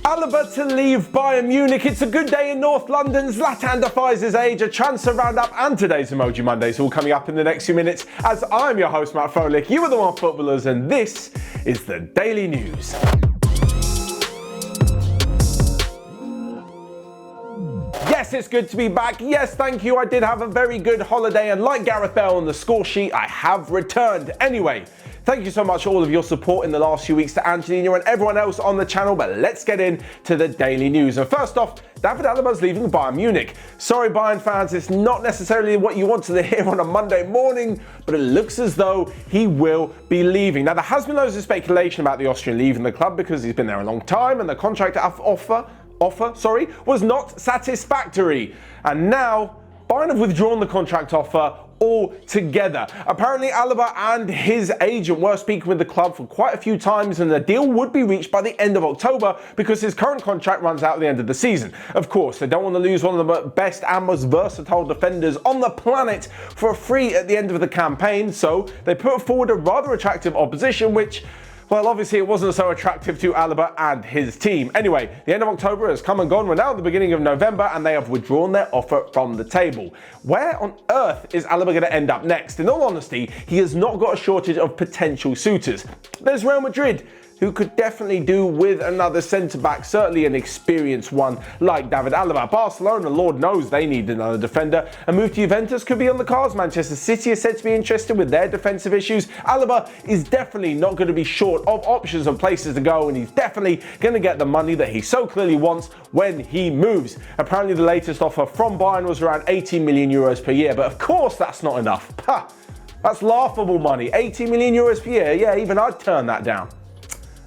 Alaba to leave Bayern Munich. It's a good day in North London. Zlatan defies his age, a transfer roundup, and today's Emoji Mondays all coming up in the next few minutes. As I'm your host, Matt Froelich, you are the OneFootballers, and this is the Daily News. Yes, it's good to be back. Yes, thank you. I did have a very good holiday, and like Gareth Bale on the score sheet, I have returned. Anyway, thank you so much for all of your support in the last few weeks to Angelina and everyone else on the channel, but let's get into the daily news. And first off, David Alaba's leaving Bayern Munich. Sorry, Bayern fans, it's not necessarily what you wanted to hear on a Monday morning, but it looks as though he will be leaving. Now, there has been loads of speculation about the Austrian leaving the club because he's been there a long time and the contract offer was not satisfactory. And now, Bayern have withdrawn the contract offer altogether. Apparently, Alaba and his agent were speaking with the club for quite a few times, and the deal would be reached by the end of October because his current contract runs out at the end of the season. Of course, they don't want to lose one of the best and most versatile defenders on the planet for free at the end of the campaign, so they put forward a rather attractive opposition, which, well, obviously it wasn't so attractive to Alaba and his team. Anyway, the end of October has come and gone. We're now at the beginning of November and they have withdrawn their offer from the table. Where on earth is Alaba going to end up next? In all honesty, he has not got a shortage of potential suitors. There's Real Madrid, who could definitely do with another centre-back, certainly an experienced one like David Alaba. Barcelona, Lord knows they need another defender. A move to Juventus could be on the cards. Manchester City is said to be interested with their defensive issues. Alaba is definitely not going to be short of options and places to go, and he's definitely going to get the money that he so clearly wants when he moves. Apparently the latest offer from Bayern was around 18 million euros per year, but of course that's not enough. That's laughable money. 18 million euros per year, yeah, even I'd turn that down.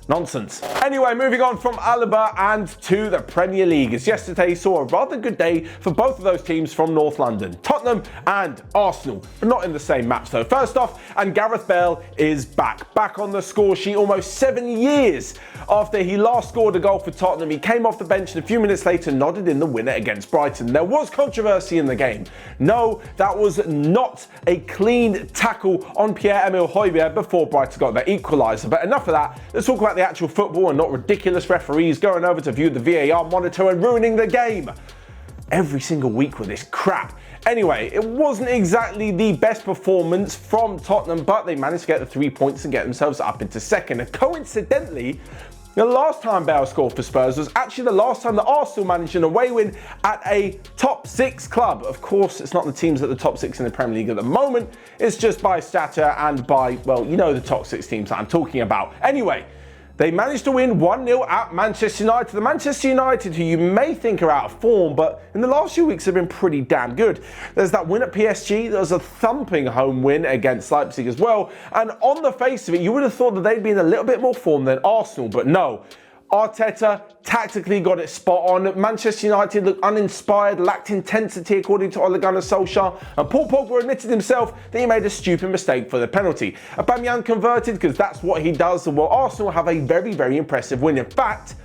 Nonsense. Anyway, moving on from Alaba and to the Premier League, as yesterday saw a rather good day for both of those teams from North London, Tottenham and Arsenal, but not in the same match though. First off, and Gareth Bale is back on the score sheet almost 7 years after he last scored a goal for Tottenham. He came off the bench and a few minutes later nodded in the winner against Brighton. There was controversy in the game. No, that was not a clean tackle on Pierre-Emile Højbjerg before Brighton got their equaliser. But enough of that, let's talk about the actual football and not ridiculous referees going over to view the VAR monitor and ruining the game every single week with this crap. Anyway, it wasn't exactly the best performance from Tottenham, but they managed to get the 3 points and get themselves up into second. And coincidentally, the last time Bale scored for Spurs was actually the last time that Arsenal managed an away win at a top 6 club. Of course, it's not the teams at the top 6 in the Premier League at the moment. It's just by stature and by, well, you know the top 6 teams that I'm talking about. Anyway, they managed to win 1-0 at Manchester United. The Manchester United, who you may think are out of form, but in the last few weeks have been pretty damn good. There's that win at PSG. There was a thumping home win against Leipzig as well. And on the face of it, you would have thought that they'd be in a little bit more form than Arsenal, but no. Arteta tactically got it spot on. Manchester United looked uninspired, lacked intensity according to Ole Gunnar Solskjaer, and Paul Pogba admitted himself that he made a stupid mistake for the penalty. Aubameyang converted because that's what he does, while Arsenal have a very, very impressive win. In fact,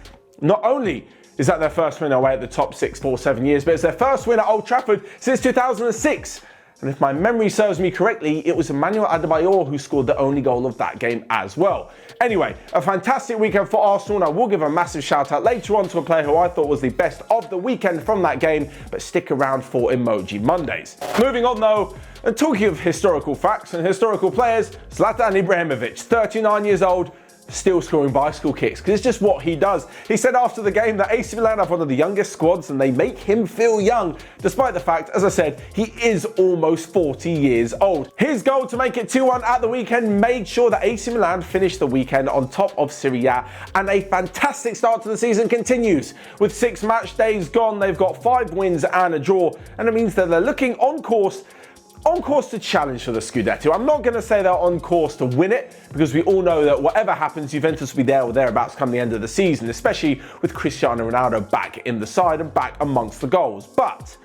not only is that their first win away at the top 6 for 7 years, but it's their first win at Old Trafford since 2006. And if my memory serves me correctly, it was Emmanuel Adebayor who scored the only goal of that game as well. Anyway, a fantastic weekend for Arsenal, and I will give a massive shout out later on to a player who I thought was the best of the weekend from that game, but stick around for Emoji Mondays. Moving on though, and talking of historical facts and historical players, Zlatan Ibrahimovic, 39 years old, still scoring bicycle kicks, because it's just what he does. He said after the game that AC Milan have one of the youngest squads and they make him feel young, despite the fact, as I said, he is almost 40 years old. His goal to make it 2-1 at the weekend made sure that AC Milan finished the weekend on top of Serie A, and a fantastic start to the season continues. With 6 match days gone, they've got 5 wins and a draw, and it means that they're looking on course to challenge for the Scudetto. I'm not going to say they're on course to win it, because we all know that whatever happens, Juventus will be there or thereabouts come the end of the season, especially with Cristiano Ronaldo back in the side and back amongst the goals. But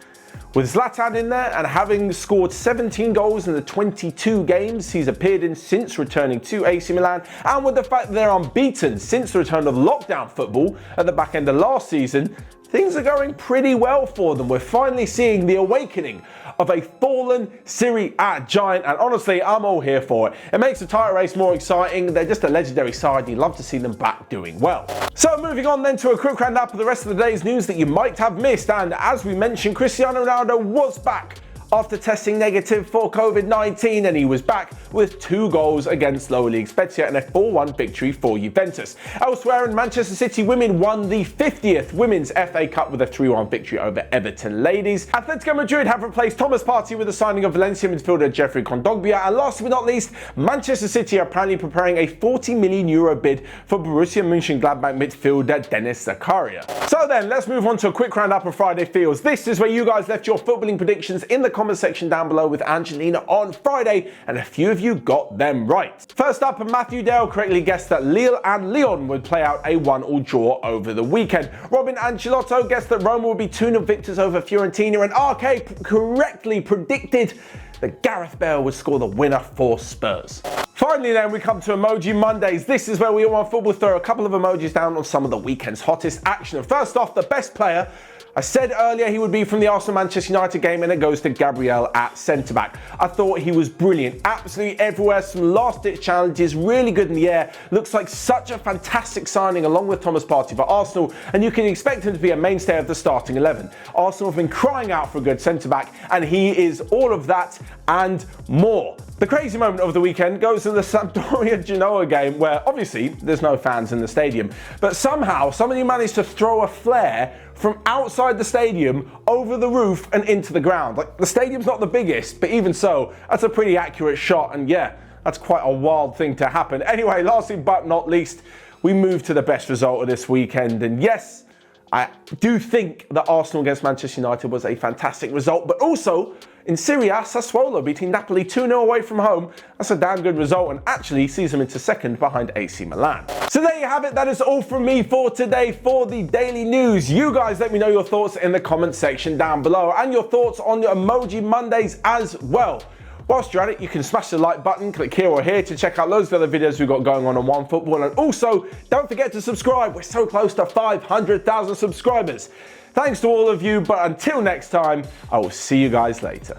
With Zlatan in there and having scored 17 goals in the 22 games he's appeared in since returning to AC Milan, and with the fact that they're unbeaten since the return of lockdown football at the back end of last season, things are going pretty well for them. We're finally seeing the awakening of a fallen Serie A giant, and honestly, I'm all here for it. It makes the title race more exciting. They're just a legendary side. You love to see them back doing well. So moving on then to a quick roundup of the rest of the day's news that you might have missed, and as we mentioned, Cristiano Ronaldo was back after testing negative for COVID-19, and he was back with 2 goals against lower league Spezia and a 4-1 victory for Juventus. Elsewhere in Manchester City, women won the 50th Women's FA Cup with a 3-1 victory over Everton ladies. Atletico Madrid have replaced Thomas Partey with the signing of Valencia midfielder Jeffrey Kondogbia, and last but not least, Manchester City are apparently preparing a €40 million bid for Borussia Mönchengladbach midfielder Dennis Zakaria. So then, let's move on to a quick roundup of Friday Feels. This is where you guys left your footballing predictions in the comment section down below with Angelina on Friday, and a few of you got them right. First up, Matthew Dale correctly guessed that Lille and Lyon would play out a 1-1 draw over the weekend. Robin Ancelotto guessed that Roma would be 2-0 victors over Fiorentina, and RK correctly predicted that Gareth Bale would score the winner for Spurs. Finally then, we come to Emoji Mondays. This is where we at OneFootball throw a couple of emojis down on some of the weekend's hottest action. And first off, the best player. I said earlier he would be from the Arsenal-Manchester United game, and it goes to Gabriel at centre-back. I thought he was brilliant, absolutely everywhere, some last-ditch challenges, really good in the air. Looks like such a fantastic signing along with Thomas Partey for Arsenal, and you can expect him to be a mainstay of the starting 11. Arsenal have been crying out for a good centre-back, and he is all of that and more. The crazy moment of the weekend goes to the Sampdoria-Genoa game, where obviously there's no fans in the stadium, but somehow somebody managed to throw a flare from outside the stadium over the roof and into the ground. Like, the stadium's not the biggest, but even so, that's a pretty accurate shot, and yeah, that's quite a wild thing to happen. Anyway, lastly but not least, we move to the best result of this weekend, and yes, I do think that Arsenal against Manchester United was a fantastic result, but also in Serie A, Sassuolo beating Napoli 2-0 away from home. That's a damn good result, and actually sees them into second behind AC Milan. So there you have it. That is all from me for today for the daily news. You guys let me know your thoughts in the comment section down below, and your thoughts on your Emoji Mondays as well. Whilst you're at it, you can smash the like button, click here or here to check out loads of other videos we've got going on OneFootball. And also, don't forget to subscribe. We're so close to 500,000 subscribers. Thanks to all of you, but until next time, I will see you guys later.